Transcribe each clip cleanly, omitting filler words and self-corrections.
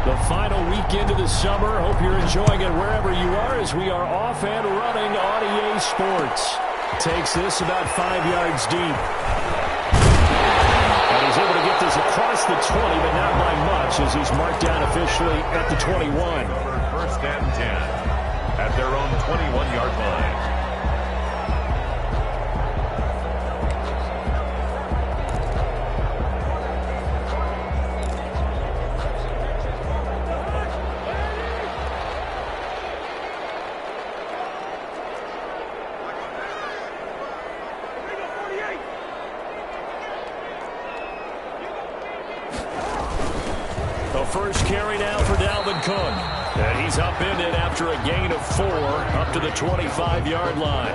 The final weekend of the summer. Hope you're enjoying it wherever you are as we are off and running on EA Sports. Takes this about 5 yards deep. And he's able to get this across the 20, but not by much as he's marked down officially at the 21. First and 10 at their own 21-yard line. First carry now for Dalvin Cook. And he's upended after a gain of 4 up to the 25-yard line.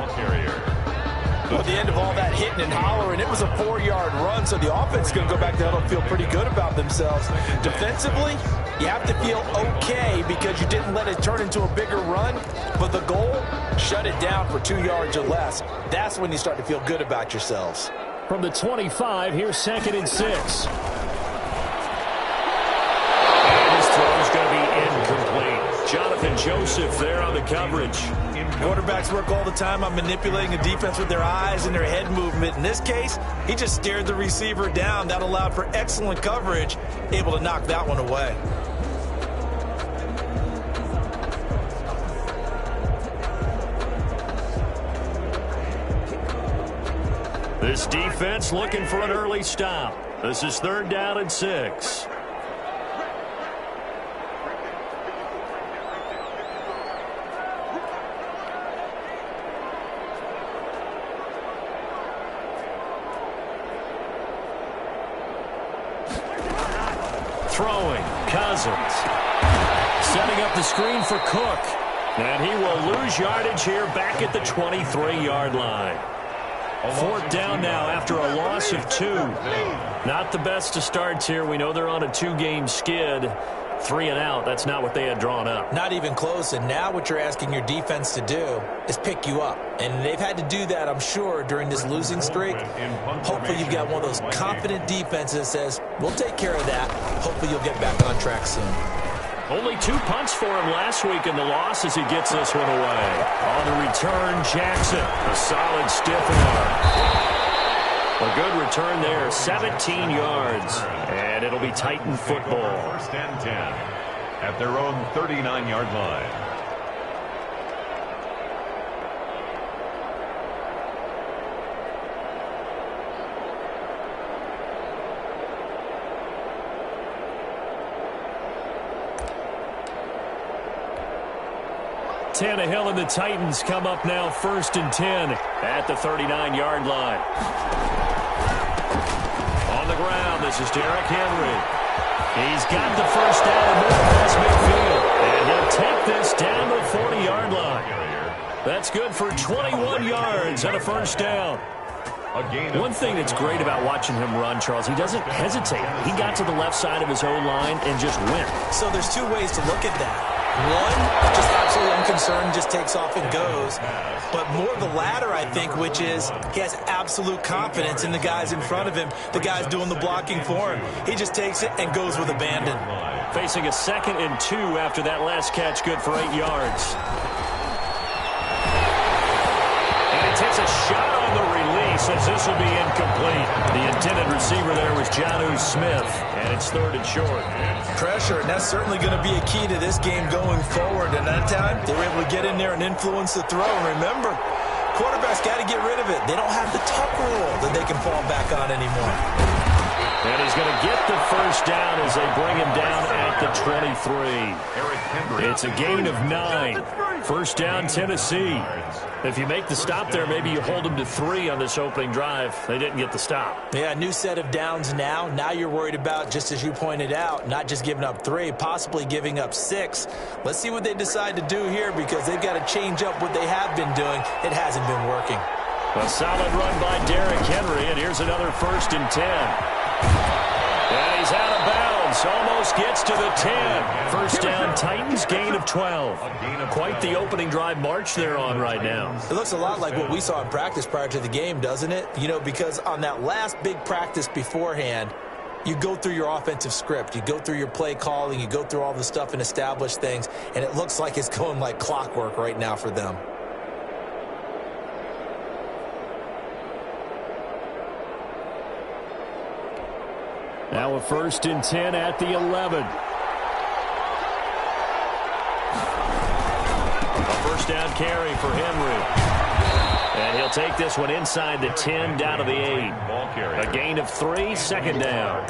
Well, at the end of all that hitting and hollering, it was a 4-yard run, so the offense is going to go back to huddle and feel pretty good about themselves. Defensively, you have to feel okay because you didn't let it turn into a bigger run, but the goal, shut it down for 2 yards or less. That's when you start to feel good about yourselves. From the 25, here's 2nd and 6. Jonathan Joseph there on the coverage. Quarterbacks work all the time on manipulating the defense with their eyes and their head movement. In this case, he just stared the receiver down. That allowed for excellent coverage, able to knock that one away. This defense looking for an early stop. This is 3rd down and 6. Throwing, Cousins. Setting up the screen for Cook. And he will lose yardage here back at the 23-yard line. 4th down now after a loss of 2. Not the best of starts here. We know they're on a 2-game skid. 3 and out. That's not what they had drawn up. Not even close. And now what you're asking your defense to do is pick you up. And they've had to do that, I'm sure, during this losing streak. Hopefully you've got one of those confident defenses that says, we'll take care of that. Hopefully you'll get back on track soon. Only 2 punts for him last week in the loss as he gets this one away. On the return, Jackson. A solid stiff arm. A good return there, 17 yards. And it'll be Titan football. 1st and 10 at their own 39-yard line. Tannehill and the Titans come up now 1st and 10 at the 39-yard line. On the ground, this is Derrick Henry. He's got the first down and move past midfield. And he'll take this down the 40-yard line. That's good for 21 yards and a first down. One thing that's great about watching him run, Charles, he doesn't hesitate. He got to the left side of his own line and just went. So there's 2 ways to look at that. One, just absolutely unconcerned, just takes off and goes. But more the latter, I think, which is he has absolute confidence in the guys in front of him, the guys doing the blocking for him. He just takes it and goes with abandon. Facing a 2nd and 2 after that last catch, good for 8 yards. And he takes a shot on the release as this will be incomplete. The intended receiver there was Jonnu Smith, and it's 3rd and short. Pressure, and that's certainly going to be a key to this game going forward. And that time, they were able to get in there and influence the throw. And remember, quarterbacks got to get rid of it. They don't have the tuck rule that they can fall back on anymore. And he's going to get the first down as they bring him down at the 23. It's a gain of 9. First down, Tennessee. If you make the stop there, maybe you hold them to 3 on this opening drive. They didn't get the stop. Yeah, new set of downs now. Now you're worried about, just as you pointed out, not just giving up 3, possibly giving up 6. Let's see what they decide to do here because they've got to change up what they have been doing. It hasn't been working. A solid run by Derrick Henry, and here's another 1st and 10. And he's out of bounds. Almost gets to the 10. First down, Titans, gain of 12. Quite the opening drive march they're on right now. It looks a lot like what we saw in practice prior to the game, doesn't it? You know, because on that last big practice beforehand, You go through your offensive script. You go through your play calling. You go through all the stuff and establish things, and it looks like it's going like clockwork right now for them. Now a 1st and 10 at the 11. A first down carry for Henry. And he'll take this one inside the 10 down to the 8. A gain of 3, 2nd down.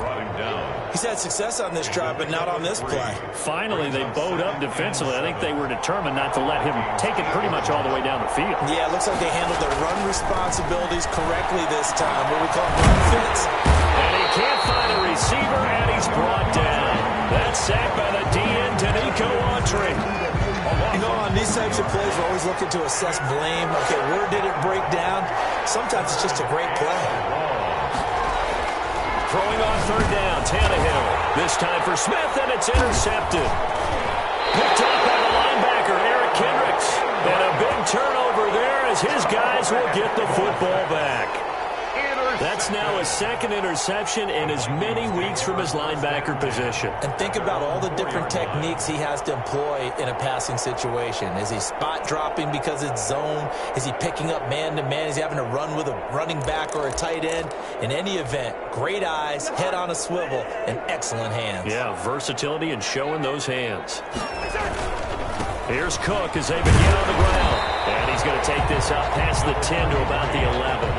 He's had success on this drive, but not on this play. Finally, they bowed up defensively. I think they were determined not to let him take it pretty much all the way down the field. Yeah, it looks like they handled their run responsibilities correctly this time. What we call run fits. And he can't find a receiver, and he's brought down. That's sacked by the DN, Danico Autry. You know, on these types of plays, we're always looking to assess blame. Okay, where did it break down? Sometimes it's just a great play. Throwing on 3rd down, Tannehill. This time for Smith, and it's intercepted. Picked up by the linebacker, Eric Kendricks. And a big turnover there as his guys will get the football back. That's now a 2nd interception in as many weeks from his linebacker position. And think about all the different techniques he has to employ in a passing situation. Is he spot dropping because it's zone? Is he picking up man-to-man? Is he having to run with a running back or a tight end? In any event, great eyes, head on a swivel, and excellent hands. Yeah, versatility and showing those hands. Here's Cook as they begin on the ground. And he's going to take this out past the 10 to about the 11.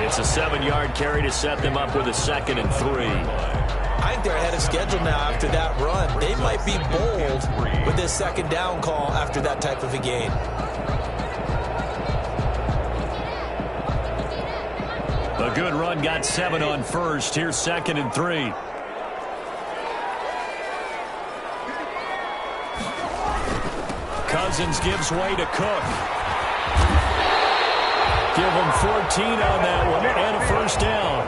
It's a 7-yard carry to set them up with a 2nd and 3. I think they're ahead of schedule now after that run. They might be bold with this 2nd down call after that type of a game. A good run got 7 on 1st. Here's 2nd and 3. Cousins gives way to Cook. Give him 14 on that one and a 1st down.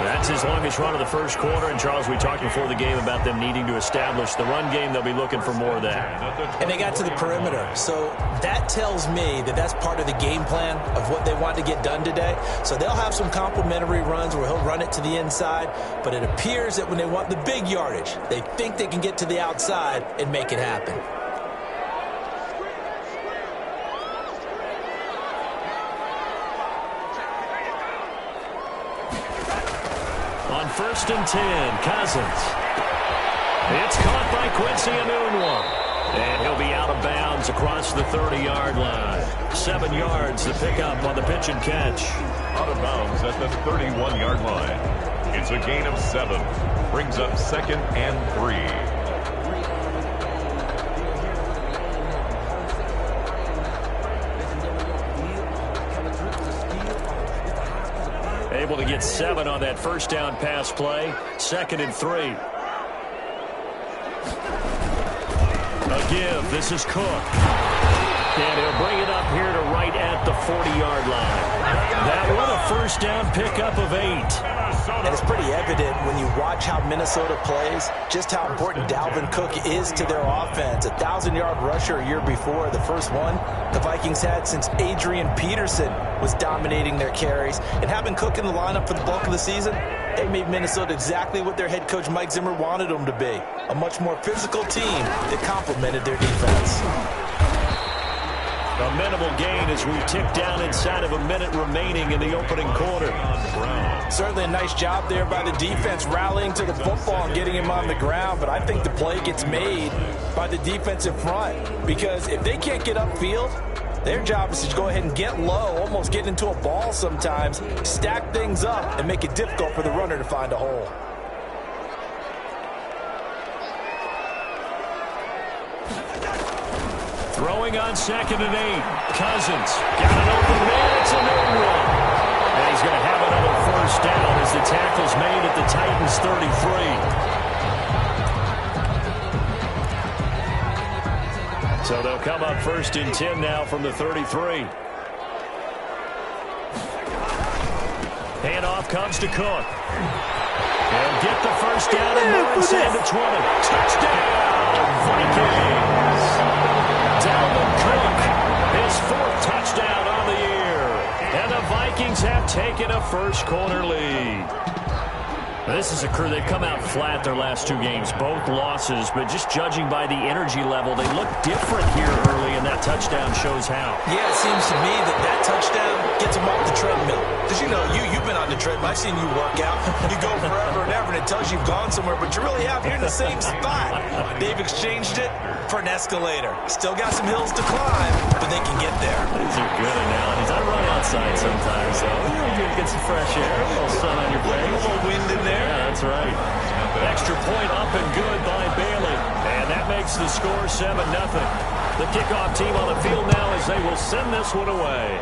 That's his longest run of the 1st quarter. And, Charles, we talked before the game about them needing to establish the run game. They'll be looking for more of that. And they got to the perimeter. So that tells me that that's part of the game plan of what they want to get done today. So they'll have some complementary runs where he'll run it to the inside. But it appears that when they want the big yardage, they think they can get to the outside and make it happen. On 1st and 10, Cousins. It's caught by Quincy Enunwa. And he'll be out of bounds across the 30-yard line. 7 yards, the pickup on the pitch and catch. Out of bounds at the 31-yard line. It's a gain of 7. Brings up 2nd and 3. Able to get 7 on that 1st down pass play. 2nd and 3. A give. This is Cook. And he'll bring it up here to right at the 40-yard line. That one a 1st down pickup of 8. And it's pretty evident when you watch how Minnesota plays, just how important Dalvin Cook is to their offense. 1,000-yard rusher a year before, the first one the Vikings had since Adrian Peterson was dominating their carries. And having Cook in the lineup for the bulk of the season, it made Minnesota exactly what their head coach Mike Zimmer wanted them to be. A much more physical team that complemented their defense. A minimal gain as we tick down inside of a minute remaining in the opening quarter. Certainly a nice job there by the defense rallying to the football and getting him on the ground, but I think the play gets made by the defensive front because if they can't get upfield, their job is to go ahead and get low, almost get into a ball sometimes, stack things up, and make it difficult for the runner to find a hole. Throwing on 2nd and 8. Cousins got an open man. It's a long one. And he's going to have another 1st down as the tackle's made at the Titans' 33. So they'll come up 1st and 10 now from the 33. Handoff comes to Cook. He'll get the 1st down and move inside the 20. Touchdown, Vikings! Dalvin Cook, his 4th touchdown on the year. And the Vikings have taken a 1st quarter lead. This is a crew, they've come out flat their last 2 games, both losses, but just judging by the energy level, they look different here early, and that touchdown shows how. Yeah, it seems to me that touchdown gets them off the treadmill. Because, you know, you've been on the treadmill. I've seen you work out. You go forever and ever, and it tells you you've gone somewhere, but you really have. You're in the same spot. They've exchanged it for an escalator. Still got some hills to climb, but they can get there. These are good analogies. I run outside sometimes, so you get some fresh air, a little sun on your face. A little wind in there. Yeah, that's right. Extra point up and good by Bailey. And that makes the score 7-0. The kickoff team on the field now as they will send this one away.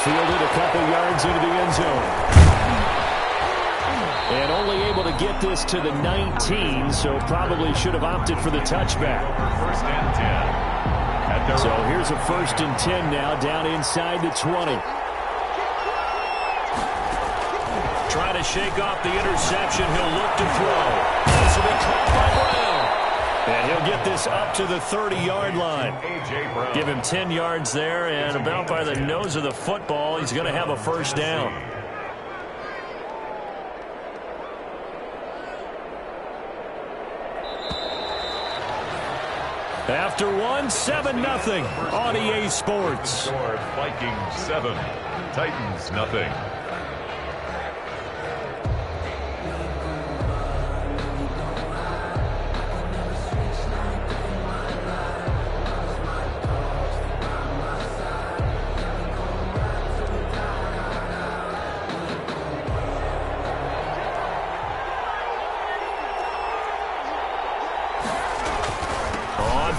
Fielded a couple yards into the end zone. And only able to get this to the 19, so probably should have opted for the touchback. First and 10. So here's a 1st and 10 now, down inside the 20. Trying to shake off the interception. He'll look to throw. This will be caught by Brown. And he'll get this up to the 30-yard line. Give him 10 yards there, and about by the nose of the football, he's going to have a first down. After 7-0 on EA Sports. Vikings 7, Titans nothing.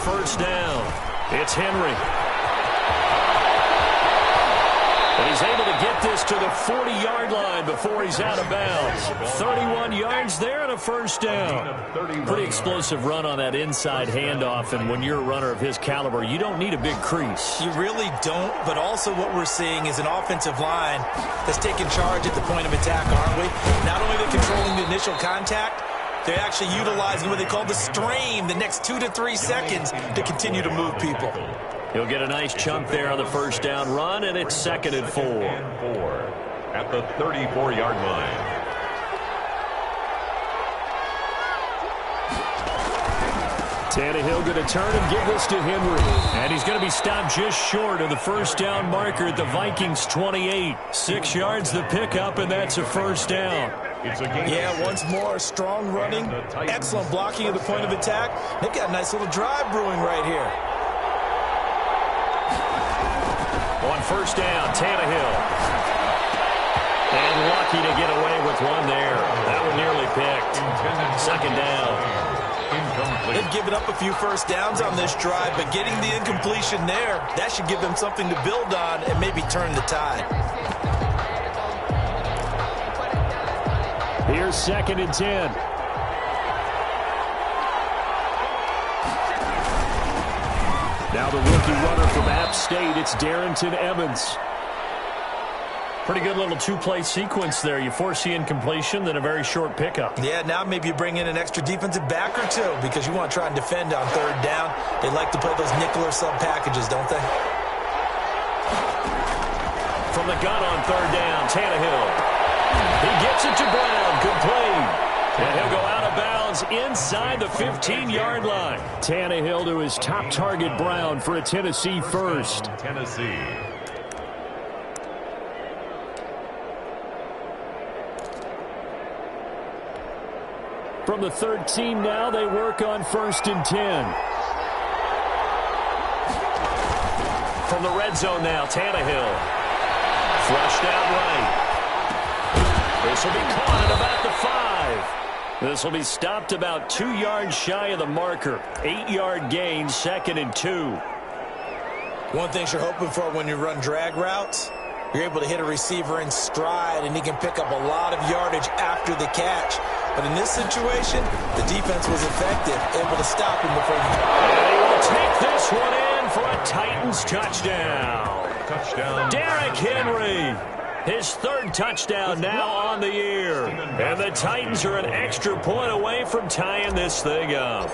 First down. It's Henry. And he's able to get this to the 40-yard line before he's out of bounds. 31 yards there and a first down. Pretty explosive run on that inside handoff, and when you're a runner of his caliber, you don't need a big crease. You really don't, but also what we're seeing is an offensive line that's taking charge at the point of attack, aren't we? Not only are they controlling the initial contact, they're actually utilizing what they call the strain, the next 2 to 3 seconds, to continue to move people. He'll get a nice chunk there on the first down run, and it's 2nd and 4. At the 34-yard line. Tannehill going to turn and give this to Henry. And he's going to be stopped just short of the first down marker at the Vikings 28. 6 yards the pickup, and that's a first down. Yeah, once more, strong running, excellent blocking at the point of attack. They've got a nice little drive brewing right here. On first down, Tannehill. And lucky to get away with one there. That one nearly picked. 2nd down. They've given up a few first downs on this drive, but getting the incompletion there, that should give them something to build on and maybe turn the tide. Here's 2nd and 10. Now the rookie runner from App State, it's Darrington Evans. Pretty good little 2-play sequence there. You force the incompletion, then a very short pickup. Yeah, now maybe you bring in an extra defensive back or two because you want to try and defend on 3rd down. They like to play those nickel or sub packages, don't they? From the gun on 3rd down, Tannehill. He gets it to Brown. Good play. And he'll go out of bounds inside the 15-yard line. Tannehill to his top target, Brown, for a Tennessee first. Tennessee. From the 13 now, they work on 1st and 10. From the red zone now, Tannehill. Flushed out right. This will be caught at about the 5. This will be stopped about 2 yards shy of the marker. 8-yard gain, 2nd and 2. One thing you're hoping for when you run drag routes, you're able to hit a receiver in stride, and he can pick up a lot of yardage after the catch. But in this situation, the defense was effective, able to stop him before he... And he will take this one in for a Titans touchdown. Touchdown. Derrick Henry. His 3rd touchdown now on the year. And the Titans are an extra point away from tying this thing up.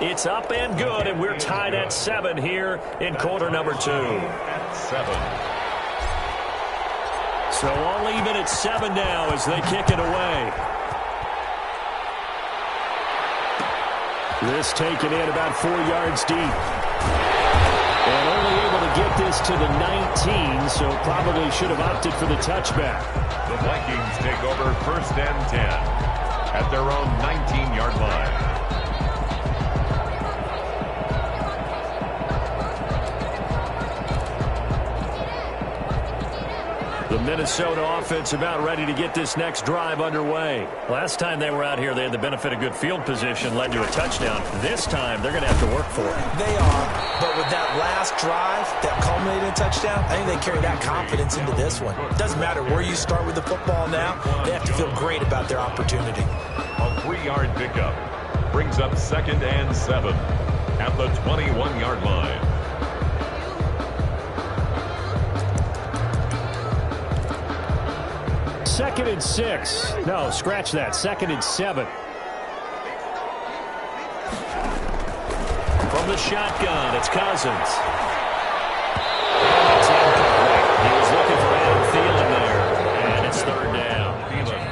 It's up and good, and we're tied at 7 here in quarter number 2. 7. So all even at 7 now as they kick it away. This taken in about 4 yards deep. And only able to get this to the 19, so probably should have opted for the touchback. The Vikings take over 1st and 10 at their own 19-yard line. The Minnesota offense about ready to get this next drive underway. Last time they were out here, they had the benefit of good field position, led to a touchdown. This time, they're going to have to work for it. They are, but with that last drive that culminated in a touchdown, I think they carry that confidence into this one. It doesn't matter where you start with the football now. They have to feel great about their opportunity. A 3-yard pickup brings up 2nd and 7 at the 21-yard line. Second and 6. No, scratch that. 2nd and 7. From the shotgun, it's Cousins. It's incomplete. He was looking for Adam Thielen there, and it's 3rd down. I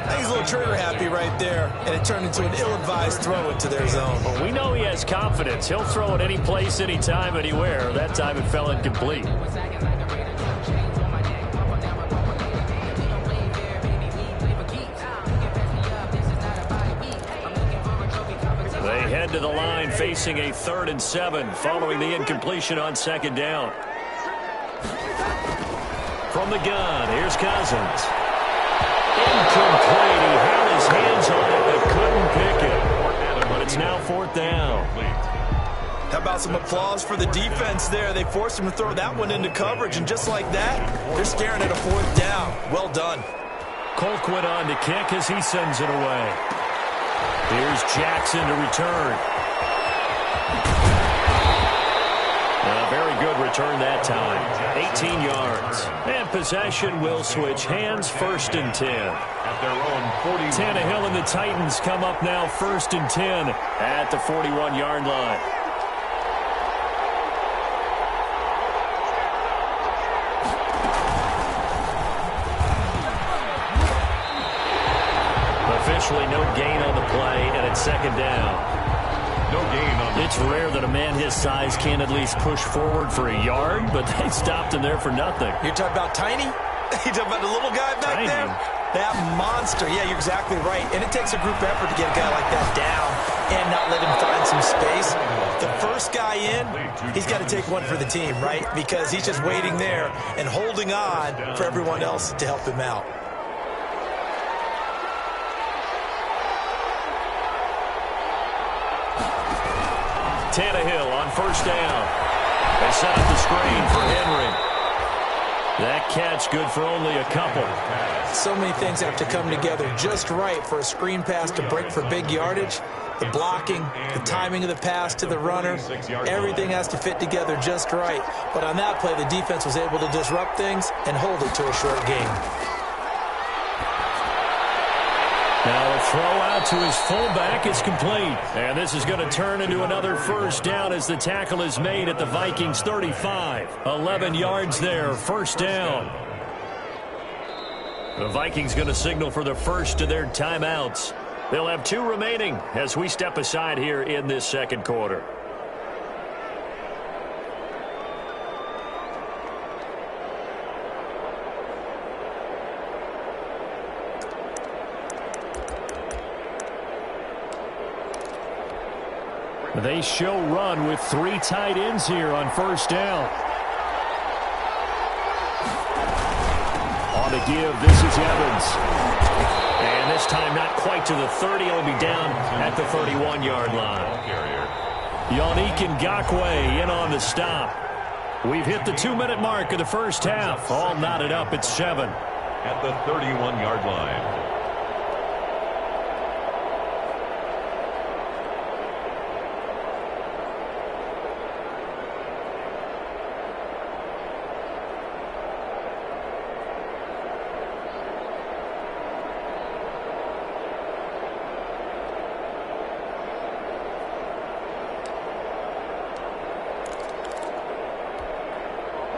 think he's a little trigger happy right there, and it turned into an ill-advised throw into their zone. Well, we know he has confidence. He'll throw it any place, anytime, anywhere. That time it fell incomplete. Head to the line facing a 3rd and 7 following the incompletion on 2nd down. From the gun, here's Cousins. Incomplete. He had his hands on it but couldn't pick it. But it's now 4th down. How about some applause for the defense there? They forced him to throw that one into coverage, and just like that, they're staring at a 4th down. Well done. Colquitt on to kick as he sends it away. Here's Jackson to return. A very good return that time. 18 yards. And possession will switch hands. 1st and 10. At their own 40. Tannehill and the Titans come up now 1st and 10 at the 41-yard line. Officially no gain on the play, and it's 2nd down. No gain on the It's rare that a man his size can at least push forward for a yard, but they stopped him there for nothing. You're talking about Tiny? You're talking about the little guy back Tiny. there? That monster. Yeah, you're exactly right. And it takes a group effort to get a guy like that down and not let him find some space. The first guy in, he's got to take one for the team, right? Because he's just waiting there and holding on for everyone else to help him out. Tannehill on 1st down. They set up the screen for Henry. That catch good for only a couple. So many things have to come together just right for a screen pass to break for big yardage. The blocking, the timing of the pass to the runner, everything has to fit together just right. But on that play, the defense was able to disrupt things and hold it to a short gain. Now a throw out to his fullback is complete. And this is going to turn into another 1st down as the tackle is made at the Vikings 35. 11 yards there, 1st down. The Vikings going to signal for the first of their timeouts. They'll have 2 remaining as we step aside here in this 2nd quarter. They show run with 3 tight ends here on 1st down. On the give, this is Evans. And this time not quite to the 30. He'll be down at the 31-yard line. Yannick Ngakoue in on the stop. We've hit the 2-minute mark of the first half. All knotted up at 7. At the 31-yard line.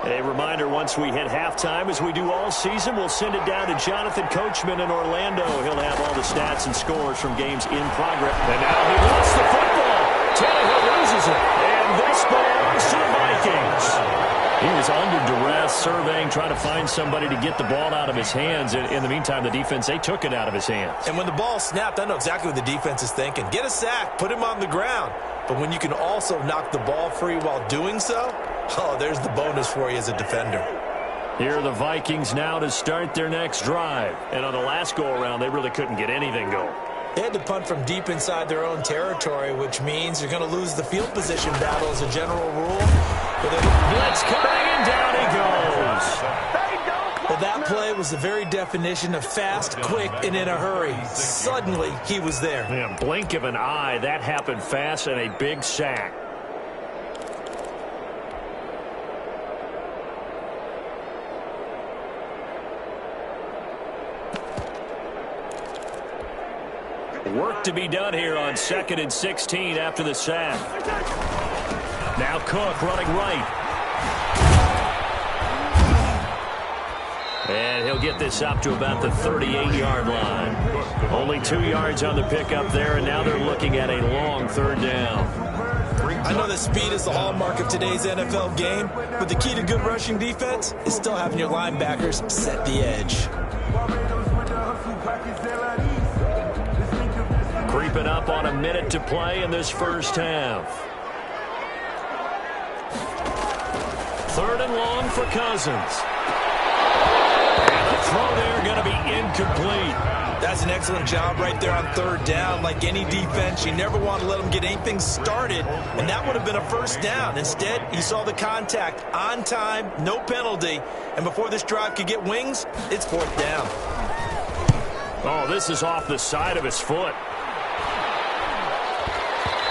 A reminder, once we hit halftime, as we do all season, we'll send it down to Jonathan Coachman in Orlando. He'll have all the stats and scores from games in progress. And now he lost the football. Tannehill loses it. And this belongs to the Vikings. He was under duress, surveying, trying to find somebody to get the ball out of his hands. In the meantime, the defense, they took it out of his hands. And when the ball snapped, I know exactly what the defense is thinking. Get a sack, put him on the ground. But when you can also knock the ball free while doing so, oh, there's the bonus for you as a defender. Here are the Vikings now to start their next drive. And on the last go-around, they really couldn't get anything going. They had to punt from deep inside their own territory, which means you're going to lose the field position battle as a general rule. Blitz coming, and down he goes. Well, that play was the very definition of fast, quick, and in a hurry. Suddenly, he was there. Yeah, blink of an eye, that happened fast, and a big sack. Work to be done here on 2nd and 16 after the sack. Now Cook running right. And he'll get this up to about the 38-yard line. Only 2 yards on the pickup there, and now they're looking at a long 3rd down. I know that speed is the hallmark of today's NFL game, but the key to good rushing defense is still having your linebackers set the edge. Creeping up on a minute to play in this first half. 3rd and long for Cousins. And the throw there going to be incomplete. That's an excellent job right there on 3rd down. Like any defense, you never want to let them get anything started, and that would have been a 1st down. Instead, he saw the contact on time, no penalty, and before this drive could get wings, it's 4th down. Oh, this is off the side of his foot.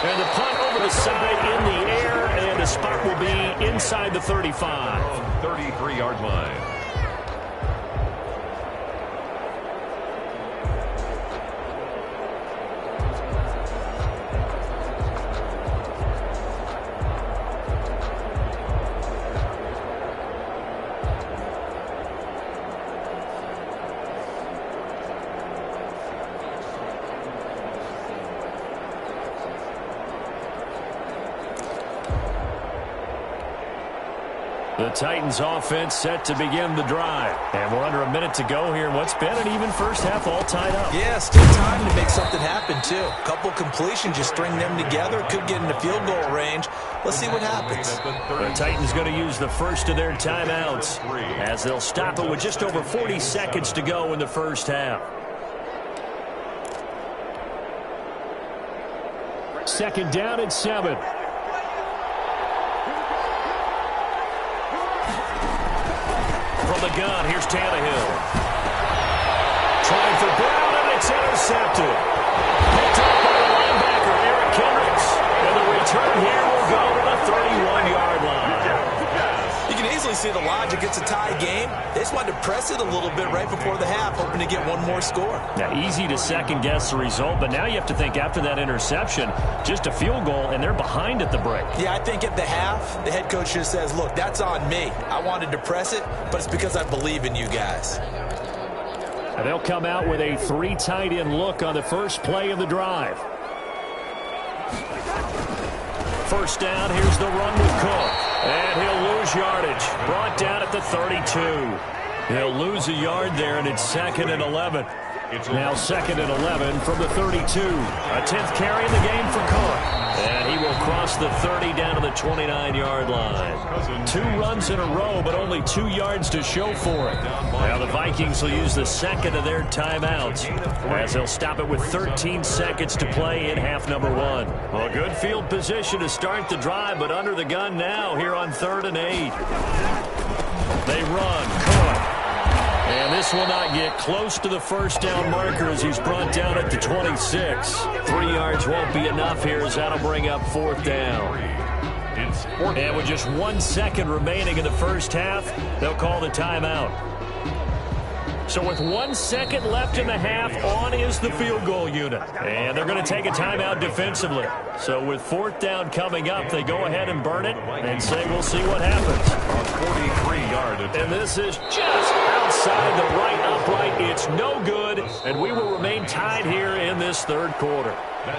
And the punt over the side in the air, and the spot will be inside the 35. 33-yard line. The Titans offense set to begin the drive. And we're under a minute to go here in what's been an even first half all tied up. Yeah, still time to make something happen, too. A couple completions, just string them together. Could get into field goal range. Let's see what happens. The Titans going to use the first of their timeouts as they'll stop it with just over 40 seconds to go in the first half. 2nd down and 7. From the gun, here's Tannehill. Trying for Brown, and it's intercepted. Picked up by the linebacker, Eric Kendricks. And the return here will go to the 31-yard line. You can easily see the logic. It's a tie game. They just wanted to press it a little bit right before the half, hoping to get one more score. Now, easy to second-guess the result, but now you have to think after that interception, just a field goal, and they're behind at the break. Yeah, I think at the half, the head coach just says, look, that's on me. I wanted to press it, but it's because I believe in you guys. And they'll come out with a 3 tight end look on the first play of the drive. 1st down, here's the run with Cook. And he'll lose yardage. Brought down at the 32. He'll lose a yard there, and it's 2nd and 11. Now 2nd and 11 from the 32. A 10th carry in the game for Cook. And he will cross the 30 down to the 29-yard line. 2 runs in a row, but only 2 yards to show for it. Now the Vikings will use the 2nd of their timeouts as they'll stop it with 13 seconds to play in half number 1. Well, good field position to start the drive, but under the gun now here on 3rd and 8. They run. Cook. And this will not get close to the 1st down marker as he's brought down at the 26. 3 yards won't be enough here as that'll bring up 4th down. And with just 1 second remaining in the first half, they'll call the timeout. So with 1 second left in the half, on is the field goal unit. And they're going to take a timeout defensively. So with 4th down coming up, they go ahead and burn it and say we'll see what happens. A 43-yard attempt. And this is just outside the right upright. It's no good, and we will remain tied here in this 3rd quarter.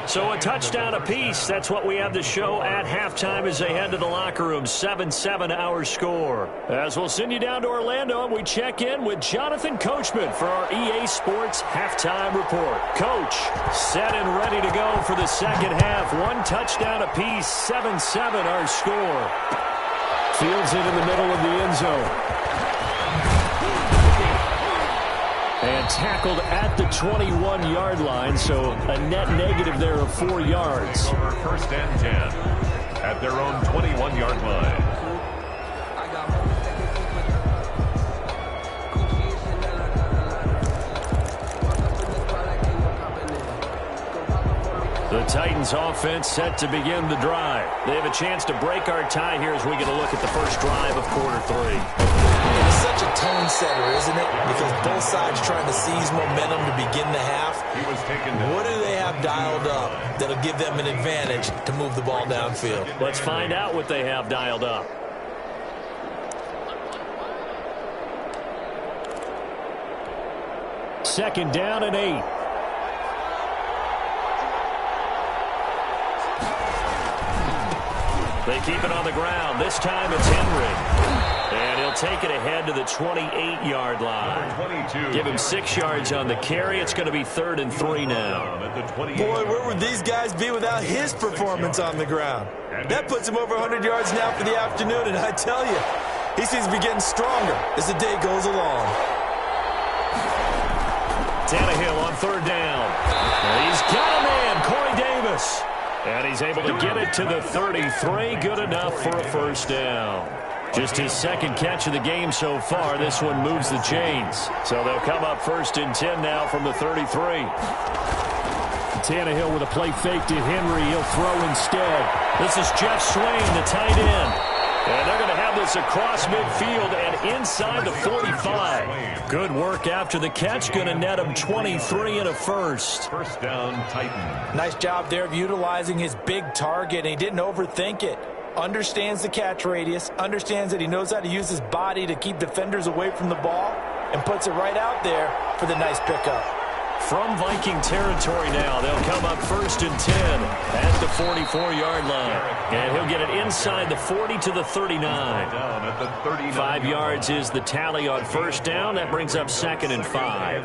So a touchdown apiece. That's what we have to show at halftime as they head to the locker room. 7-7 our score. As we'll send you down to Orlando, and we check in with Jonathan Coachman for our EA Sports Halftime Report. Coach, set and ready to go for the second half. 1 touchdown apiece. 7-7 our score. Fields it in the middle of the end zone. And tackled at the 21-yard line, so a net negative there of 4 yards. Over 1st and 10 at their own 21-yard line. The Titans offense set to begin the drive. They have a chance to break our tie here as we get a look at the first drive of quarter 3. It's such a tone setter, isn't it? Because both sides trying to seize momentum to begin the half. What do they have dialed up that'll give them an advantage to move the ball downfield? Let's find out what they have dialed up. Second down and 8. They keep it on the ground. This time it's Henry. And he'll take it ahead to the 28-yard line. Give him 6 yards on the carry. It's going to be 3rd and 3 now. Boy, where would these guys be without his performance on the ground? That puts him over 100 yards now for the afternoon, and I tell you, he seems to be getting stronger as the day goes along. Tannehill on 3rd down. And he's got a man, Corey Davis. And he's able to get it to the 33. Good enough for a 1st down. Just his 2nd catch of the game so far. This one moves the chains. So they'll come up 1st and 10 now from the 33. Tannehill with a play fake to Henry. He'll throw instead. This is Jeff Swain, the tight end. And they're going to have this across midfield and inside the 45. Good work after the catch. Going to net him 23 and a 1st. 1st down, Titan. Nice job there of utilizing his big target. He didn't overthink it. Understands the catch radius. Understands that he knows how to use his body to keep defenders away from the ball. And puts it right out there for the nice pickup. From Viking territory now, they'll come up 1st and 10 at the 44-yard line. And he'll get it inside the 40 to the 39. 5 yards is the tally on 1st down. That brings up 2nd and 5.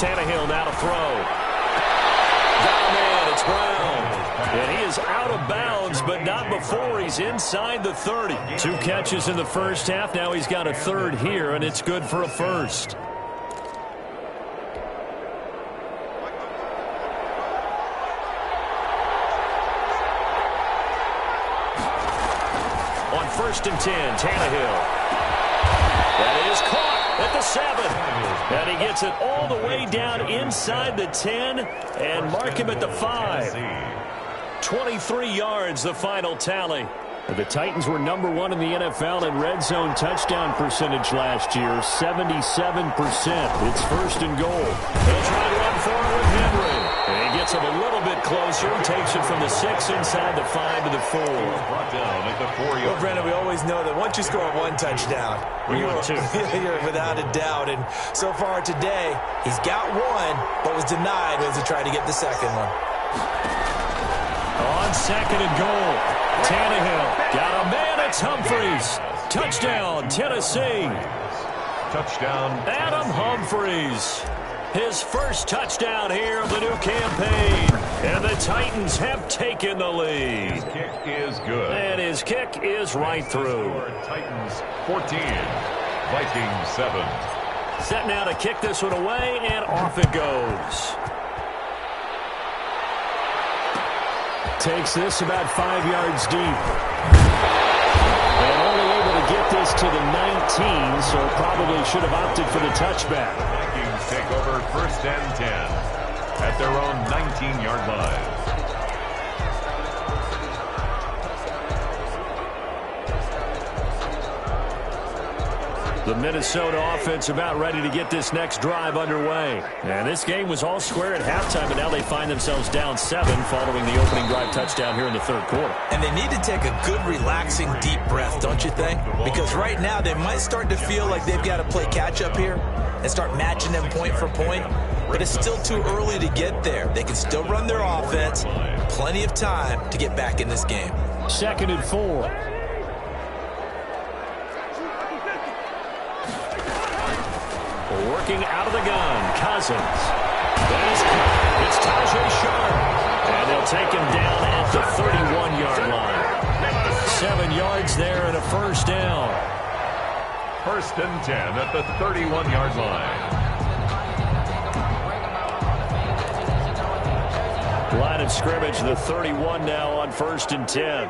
Tannehill now to throw. Got a man, it's Brown. And he is out of bounds, but not before he's inside the 30. 2 catches in the first half. Now he's got a 3rd here, and it's good for a 1st. On 1st and 10, Tannehill. That is caught at the 7. And he gets it all the way down inside the 10 and mark him at the 5. 23 yards, the final tally. The Titans were number 1 in the NFL in red zone touchdown percentage last year, 77%. It's 1st and goal. They'll try to run forward with Henry. And he gets him a little bit closer, takes it from the 6 inside the 5 to the 4. Brought down at the 4-yard. Well, Brendan, we always know that once you score 1 touchdown, you're without a doubt. And so far today, he's got 1, but was denied as he tried to get the 2nd one. On 2nd and goal, Tannehill got a man. It's Humphries. Touchdown, Tennessee. Touchdown, Adam Humphries. His first touchdown here of the new campaign. And the Titans have taken the lead. His kick is good. And his kick is right through. Titans 14, Vikings 7. Set now to kick this one away, and off it goes. Takes this about 5 yards deep. And only able to get this to the 19, so probably should have opted for the touchback. Vikings take over 1st and 10 at their own 19-yard line. The Minnesota offense about ready to get this next drive underway. And this game was all square at halftime, and now they find themselves down 7 following the opening drive touchdown here in the 3rd quarter. And they need to take a good, relaxing, deep breath, don't you think? Because right now they might start to feel like they've got to play catch-up here and start matching them point for point. But it's still too early to get there. They can still run their offense. Plenty of time to get back in this game. 2nd and 4. Working out of the gun, Cousins. It's Tajay Sharp. And they'll take him down at the 31-yard line. 7 yards there and a 1st down. 1st and 10 at the 31-yard line. Line of scrimmage, the 31 now on 1st and 10.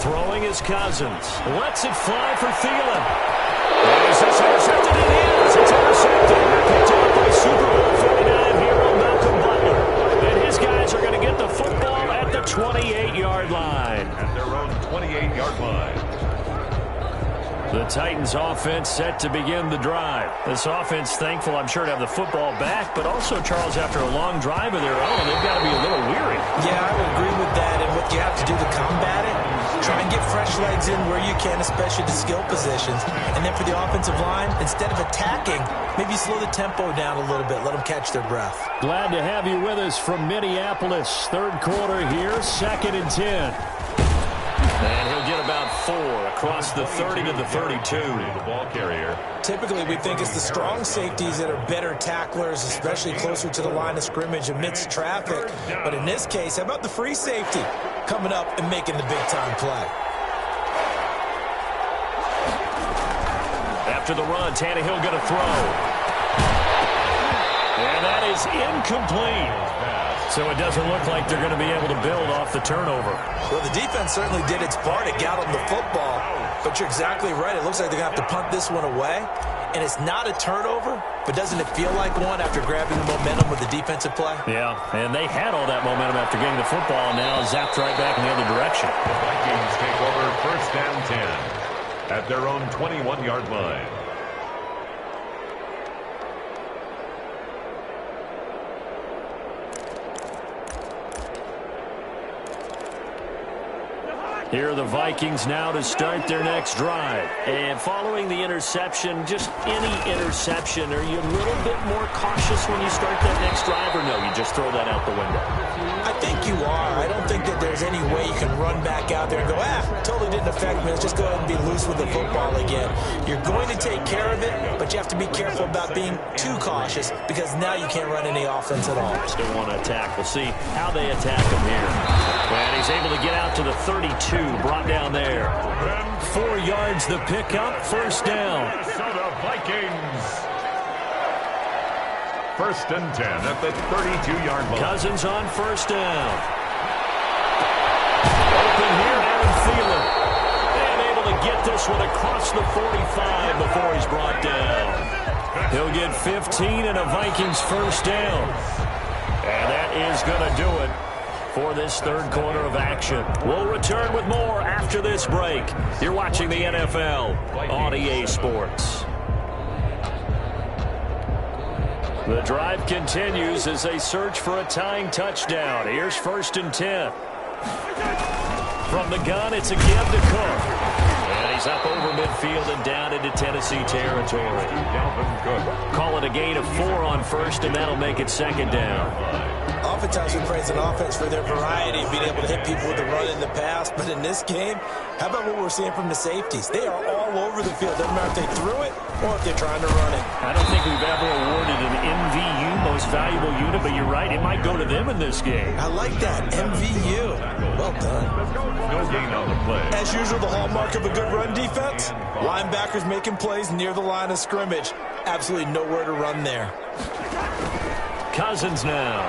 Throwing is Cousins. Lets it fly for Thielen. Is this intercepted? It is. It's intercepted. Picked up by Super Bowl 49 hero Malcolm Butler. And his guys are going to get the football at the 28-yard line. At their own 28-yard line. The Titans offense set to begin the drive. This offense thankful, I'm sure, to have the football back, but also, Charles, after a long drive of their own, they've got to be a little weary. Yeah, I would agree with that. And what you have to do to combat it, try and get fresh legs in where you can, especially the skill positions. And then for the offensive line, instead of attacking, maybe slow the tempo down a little bit. Let them catch their breath. Glad to have you with us from Minneapolis. 3rd quarter here, 2nd and 10. And he'll get about 4 across the 30 to the 32. The ball carrier. Typically, we think it's the strong safeties that are better tacklers, especially closer to the line of scrimmage amidst traffic. But in this case, how about the free safety coming up and making the big-time play? After the run, Tannehill going to throw. And that is incomplete. So it doesn't look like they're going to be able to build off the turnover. Well, the defense certainly did its part. It got them the football. But you're exactly right. It looks like they're going to have to punt this one away. And it's not a turnover, but doesn't it feel like one after grabbing the momentum with the defensive play? Yeah, and they had all that momentum after getting the football, and now zapped right back in the other direction. The Vikings take over 1st and 10 at their own 21-yard line. Here are the Vikings now to start their next drive. And following the interception, just any interception, are you a little bit more cautious when you start that next drive, or no, you just throw that out the window? I think you are. I don't think that there's any way you can run back out there and go, totally didn't affect me. Let's just go ahead and be loose with the football again. You're going to take care of it, but you have to be careful about being too cautious because now you can't run any offense at all. Still want to attack. We'll see how they attack him here. And he's able to get out to the 32, brought down there. 4 yards the pickup, 1st down. Minnesota Vikings. 1st and 10 at the 32-yard line. Cousins on 1st down. Open here, Adam Thielen. And able to get this one across the 45 before he's brought down. He'll get 15 and a Vikings 1st down. And that is going to do it for this 3rd quarter of action. We'll return with more after this break. You're watching the NFL on EA Sports. The drive continues as they search for a tying touchdown. Here's 1st and 10. From the gun, it's a give to Cook. And he's up over midfield and down into Tennessee territory. Call it a gain of 4 on 1st, and that'll make it 2nd down. Oftentimes we praise an offense for their variety of being able to hit people with the run in the pass, but in this game, how about what we're seeing from the safeties? They are all over the field. Doesn't matter if they threw it or if they're trying to run it. I don't think we've ever awarded an MVU, most valuable unit, but you're right, it might go to them in this game. I like that, MVU. Well done. No gain on the play. As usual, the hallmark of a good run defense, linebackers making plays near the line of scrimmage. Absolutely nowhere to run there. Cousins now.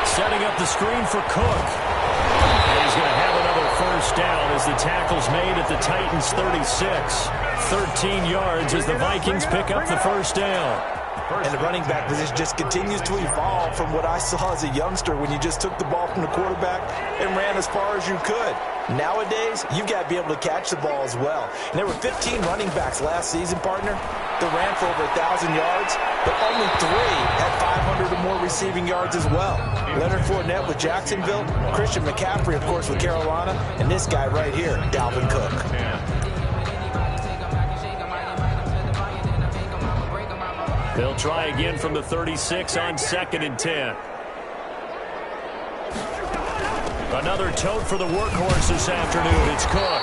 Setting up the screen for Cook. And he's going to have another first down as the tackle's made at the Titans' 36. 13 yards as the Vikings pick up the first down. And the running back position just continues to evolve from what I saw as a youngster when you just took the ball from the quarterback and ran as far as you could. Nowadays, you've got to be able to catch the ball as well. And there were 15 running backs last season, partner, that ran for over 1,000 yards, but only 3 had 500 or more receiving yards as well. Leonard Fournette with Jacksonville, Christian McCaffrey, of course, with Carolina, and this guy right here, Dalvin Cook. They'll try again from the 36 on 2nd and 10. Another tote for the workhorse this afternoon. It's Cook.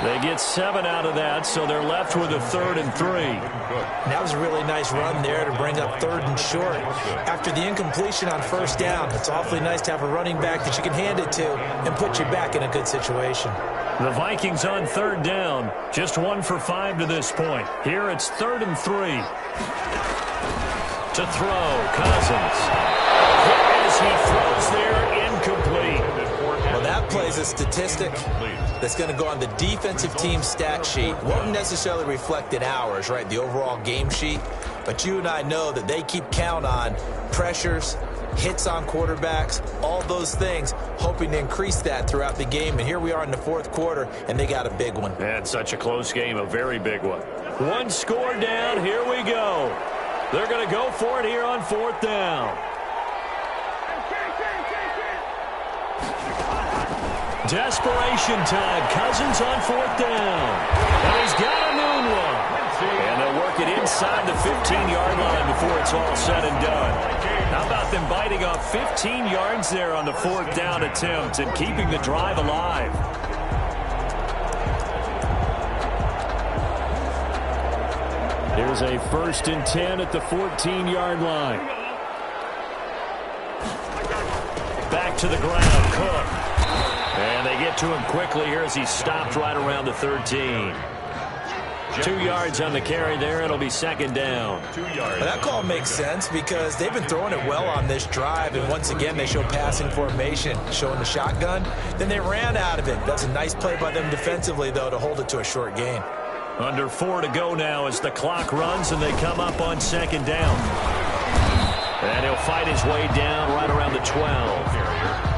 They get 7 out of that, so they're left with a 3rd and 3. That was a really nice run there to bring up 3rd and short. After the incompletion on 1st down, it's awfully nice to have a running back that you can hand it to and put you back in a good situation. The Vikings on 3rd down. Just 1 for 5 to this point. Here it's 3rd and 3. To throw, Cousins. As he throws there, incomplete. Well, that plays a statistic that's going to go on the defensive team stat sheet. Won't necessarily reflect in ours, right, the overall game sheet. But you and I know that they keep count on pressures, hits on quarterbacks, all those things, hoping to increase that throughout the game. And here we are in the 4th quarter, and they got a big one. And such a close game, a very big one. 1 score down, here we go. They're going to go for it here on 4th down. Desperation time. Cousins on 4th down. And he's got a noon one. And they'll work it inside the 15-yard line before it's all said and done. How about them biting off 15 yards there on the 4th down attempt and keeping the drive alive? Here's a 1st and 10 at the 14-yard line. Back to the ground, Cook. And they get to him quickly here as he stopped right around the 13. 2 yards on the carry there. It'll be 2nd down. 2 yards. Well, that call makes sense because they've been throwing it well on this drive. And once again, they show passing formation, showing the shotgun. Then they ran out of it. That's a nice play by them defensively, though, to hold it to a short gain. Under 4 to go now as the clock runs and they come up on 2nd down. And he'll fight his way down right around the 12.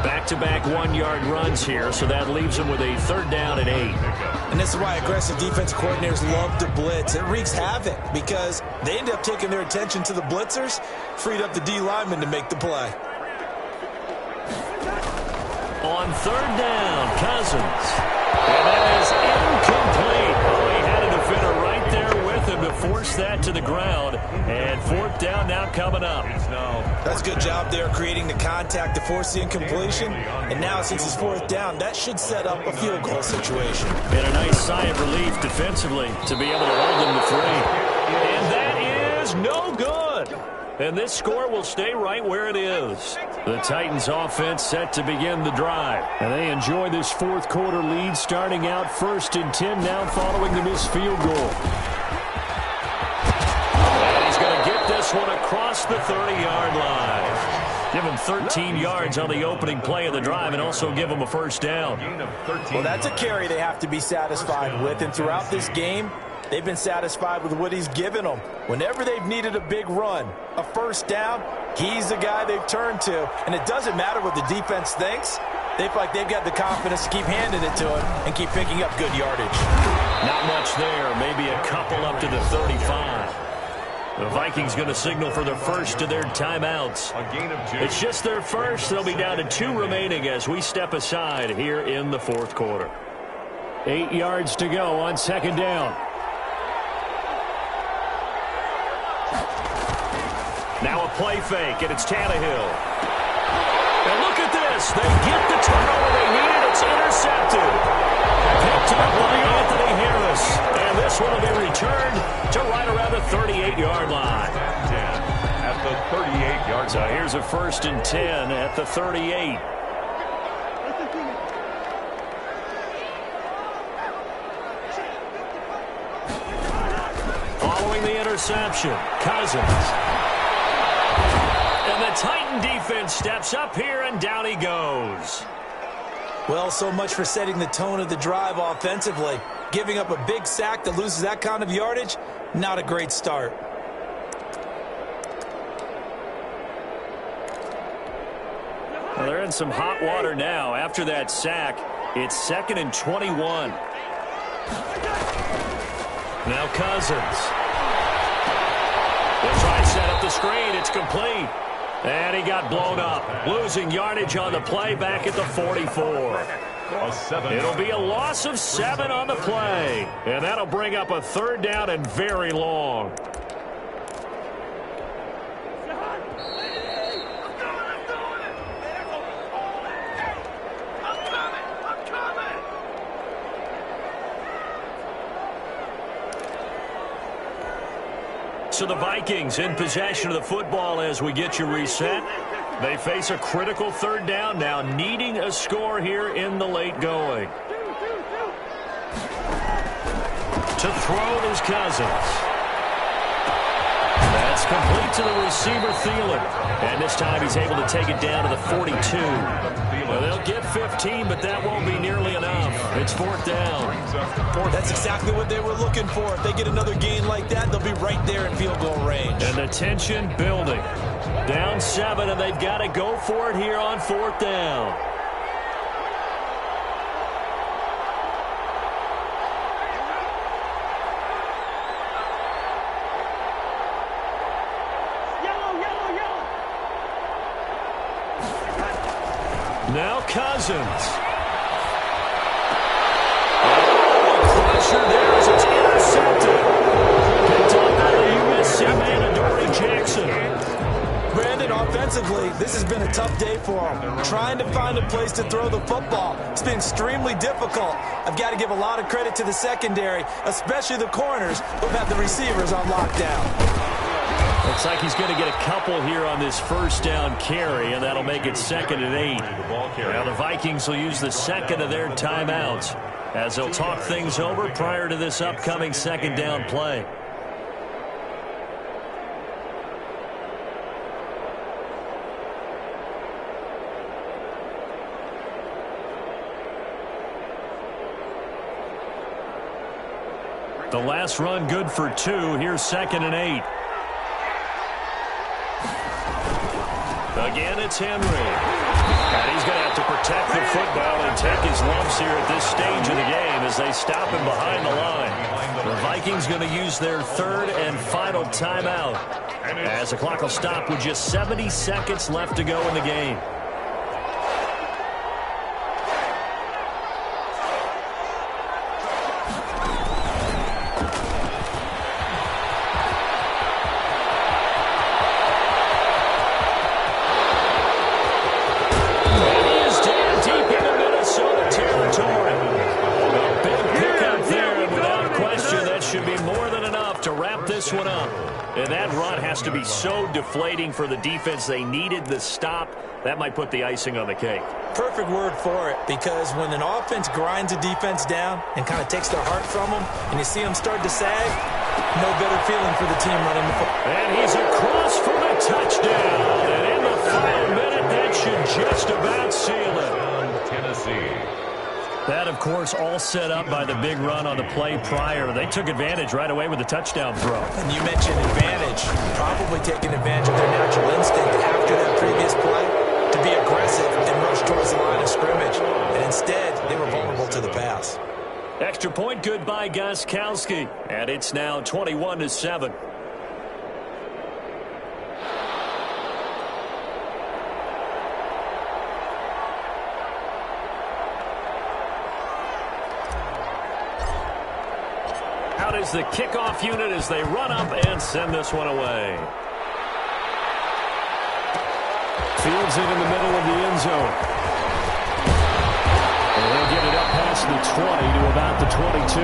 Back-to-back 1-yard runs here, so that leaves him with a 3rd down and 8. And this is why aggressive defense coordinators love to blitz. It wreaks havoc because they end up taking their attention to the blitzers, freed up the D lineman to make the play. On 3rd down, Cousins. And that is incomplete. Oh, he had a defender right there with him to force that to the ground. And 4th down now coming up. That's a good job there creating the contact to force the incompletion. And now since it's 4th down, that should set up a field goal situation. And a nice sigh of relief defensively to be able to hold them to 3. And that is no good. And this score will stay right where it is. The Titans offense set to begin the drive. And they enjoy this 4th quarter lead starting out 1st and 10 now following the missed field goal. And he's going to get this one across the 30-yard line. Give him 13 yards on the opening play of the drive and also give him a 1st down. Well, that's a carry they have to be satisfied with. And throughout this game, they've been satisfied with what he's given them. Whenever they've needed a big run, a 1st down, he's the guy they've turned to. And it doesn't matter what the defense thinks. They feel like they've got the confidence to keep handing it to him and keep picking up good yardage. Not much there. Maybe a couple up to the 35. The Vikings going to signal for their first of their timeouts. It's just their first. They'll be down to 2 remaining as we step aside here in the 4th quarter. 8 yards to go on 2nd down. Now a play fake, and it's Tannehill. And look at this. They get the turnover they needed. It's intercepted. Picked up by Anthony Harris. And this one will be returned to right around the 38-yard line. At the 38-yard line. So here's a 1st and 10 at the 38. Following the interception, Cousins. And the Titan defense steps up here, and down he goes. Well, so much for setting the tone of the drive offensively. Giving up a big sack that loses that kind of yardage, not a great start. Well, they're in some hot water now. After that sack, it's 2nd and 21. Now Cousins. They'll try to set up the screen. It's complete. And he got blown up. Losing yardage on the play back at the 44. It'll be a loss of 7 on the play. And that'll bring up a 3rd down and very long. So the Vikings in possession of the football as we get you reset. They face a critical 3rd down now, needing a score here in the late going. To throw is Cousins. That's complete to the receiver, Thielen. And this time he's able to take it down to the 42. Well, they'll get 15, but that won't be nearly enough. It's 4th down. That's exactly what they were looking for. If they get another gain like that, they'll be right there in field goal range. And the tension building. Down 7, and they've got to go for it here on 4th down. Now Cousins. Pressure there as it's intercepted. Picked up by the USC man, Adoree Jackson. Brandon, offensively, this has been a tough day for them. Trying to find a place to throw the football. It's been extremely difficult. I've got to give a lot of credit to the secondary, especially the corners who've had the receivers on lockdown. Looks like he's going to get a couple here on this 1st down carry, and that'll make it 2nd and 8. Now the Vikings will use the 2nd of their timeouts as they'll talk things over prior to this upcoming 2nd down play. The last run good for 2. Here's 2nd and 8. Again, it's Henry. And he's going to have to protect the football and take his lumps here at this stage of the game as they stop him behind the line. The Vikings going to use their 3rd and final timeout as the clock will stop with just 70 seconds left to go in the game. One up. And that run has to be so deflating for the defense. They needed the stop. That might put the icing on the cake. Perfect word for it, because when an offense grinds a defense down and kind of takes their heart from them, and you see them start to sag, no better feeling for the team running the football. And he's across for the touchdown. And in the final minute, that should just about seal it. Tennessee. That, of course, all set up by the big run on the play prior. They took advantage right away with the touchdown throw. And you mentioned advantage, probably taking advantage of their natural instinct after that previous play to be aggressive and rush towards the line of scrimmage. And instead, they were vulnerable to the pass. Extra point good by Gostkowski. And it's now 21-7. Out is the kickoff unit as they run up and send this one away. Fields it in the middle of the end zone. And he'll get it up past the 20 to about the 22.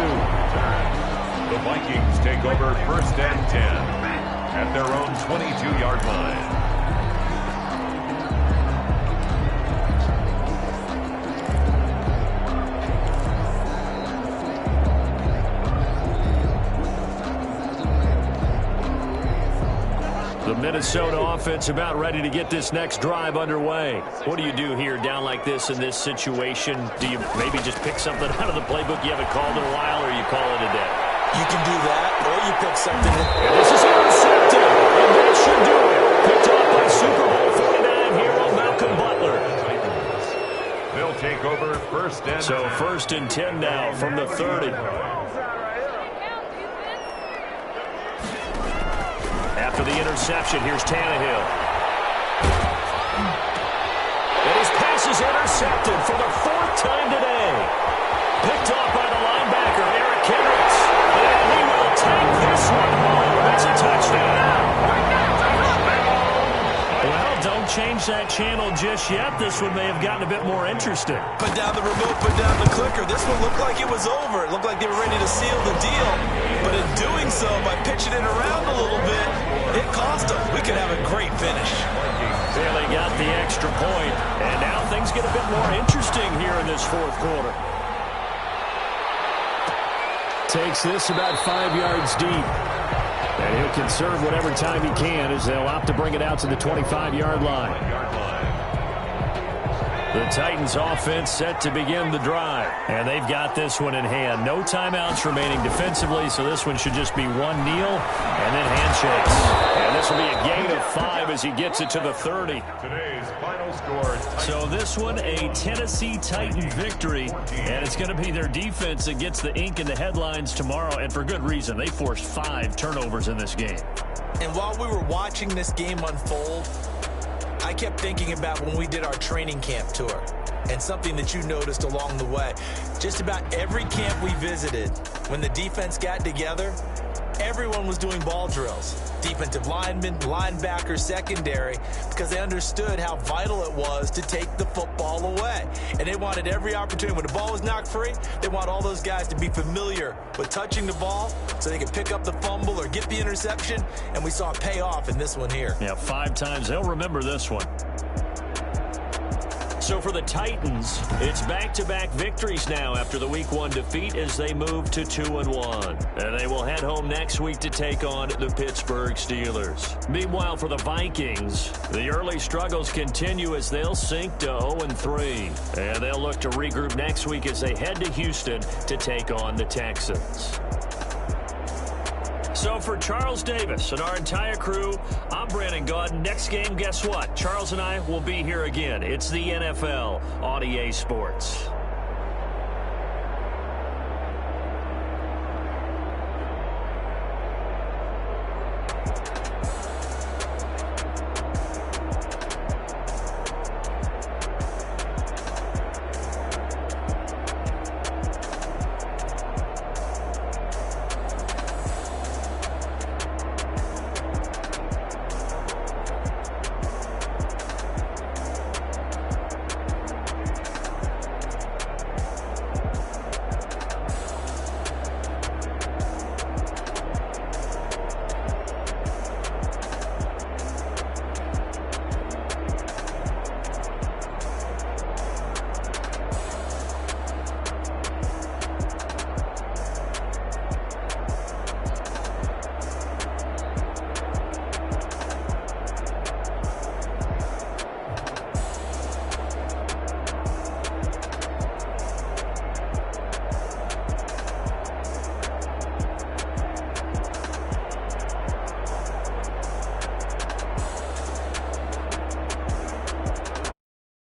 The Vikings take over 1st and 10 at their own 22-yard line. The Minnesota offense about ready to get this next drive underway. What do you do here down like this in this situation? Do you maybe just pick something out of the playbook you haven't called in a while, or you call it a day? You can do that, or you pick something. And this is intercepted, and that should do it. Picked off by Super Bowl 49 hero Malcolm Butler. They'll take over 1st and 10. So 1st and 10 now from the 30. After the interception, here's Tannehill. And his pass is intercepted for the 4th time today. Picked off by the linebacker, Eric Kendricks. And he will take this one home. That's a touchdown. Well, don't change that channel just yet. This one may have gotten a bit more interesting. Put down the remote, put down the clicker. This one looked like it was over. It looked like they were ready to seal the deal. But in doing so, by pitching it around a little bit, it cost them. We could have a great finish. They got the extra point, and now things get a bit more interesting here in this 4th quarter. Takes this about 5 yards deep. And he'll conserve whatever time he can as they'll opt to bring it out to the 25-yard line. The Titans offense set to begin the drive. And they've got this one in hand. No timeouts remaining defensively, so this one should just be one kneel and then handshakes. And this will be a gain of 5 as he gets it to the 30. Today's final score. So this one, a Tennessee Titan victory. And it's going to be their defense that gets the ink in the headlines tomorrow. And for good reason. They forced 5 turnovers in this game. And while we were watching this game unfold, I kept thinking about when we did our training camp tour and something that you noticed along the way. Just about every camp we visited, when the defense got together, everyone was doing ball drills. Defensive linemen, linebackers, secondary, because they understood how vital it was to take the football away. And they wanted every opportunity. When the ball was knocked free, they want all those guys to be familiar with touching the ball so they could pick up the fumble or get the interception. And we saw it pay off in this one here. Yeah, 5 times. They'll remember this one. So for the Titans, it's back-to-back victories now after the Week 1 defeat as they move to 2-1. And they will head home next week to take on the Pittsburgh Steelers. Meanwhile, for the Vikings, the early struggles continue as they'll sink to 0-3. And they'll look to regroup next week as they head to Houston to take on the Texans. So for Charles Davis and our entire crew, I'm Brandon Gaudin. Next game, guess what? Charles and I will be here again. It's the NFL on EA Sports.